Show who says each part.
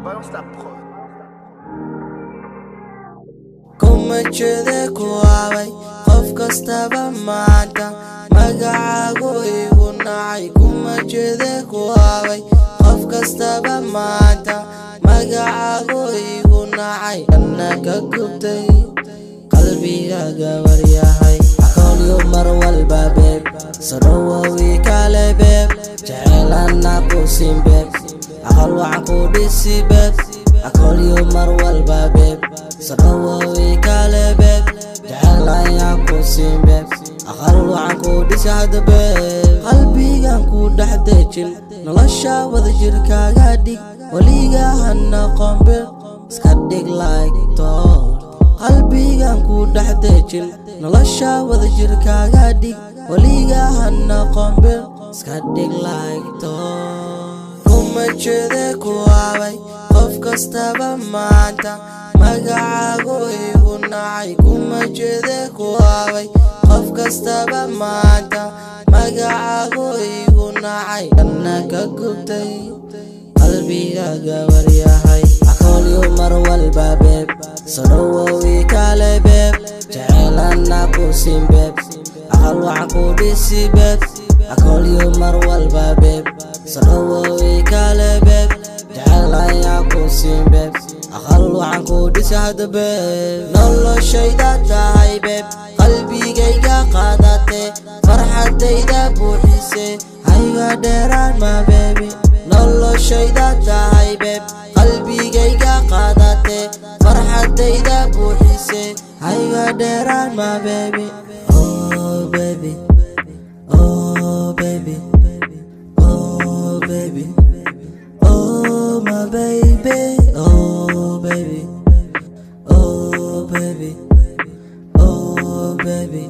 Speaker 1: Balance la prod.
Speaker 2: Kuma jede kuwabay qof kastaba maanta magacaagu igu nacay kuma jede kuwabay qof kastaba maanta magacaagu igu nacay annaga gubtay qalbigaaga waryahay aqoonyo mar walba beeb sadawi kale beeb jecelana ku simbeeb aqal waxaan ku dhisi beeb aqoonyo mar walba beeb sadawi kale beeb jecelana ku simbeeb aqal waxaan ku dhisi hada beeb qalbigaan ku dhex dejin nolosha wada jirkaaga dhig waliga hana qombe iska dhig like toor qalbigaan ku dhex dejin nolosha wada jirkaaga dhig waliga hana qombe iska dhig like toor kuma jede kuwabay qof kastaba maanta magacaagu igu nacay kuma jede kuwabay qof kastaba maanta magacaagu igu nacay annaga gubtay qalbigaaga waryahay aqoonyo mar walba beeb sadawi kale beeb jecelana ku simbeeb aqal waxaan ku dhisi beeb aqoonyo mar walba beeb sadawi kale beeb jecelana ku simbeeb aqal waxaan ku dhisi hada beeb noloshayda tahay beeb qalbigayga qaadate farxadayda buuxise hayga dheeraan ma beebi noloshayda tahay beeb qalbigayga qaadate farxadayda buuxise hayga dheeraan ma beebi oh baby oh baby oh baby oh my baby oh baby oh baby oh baby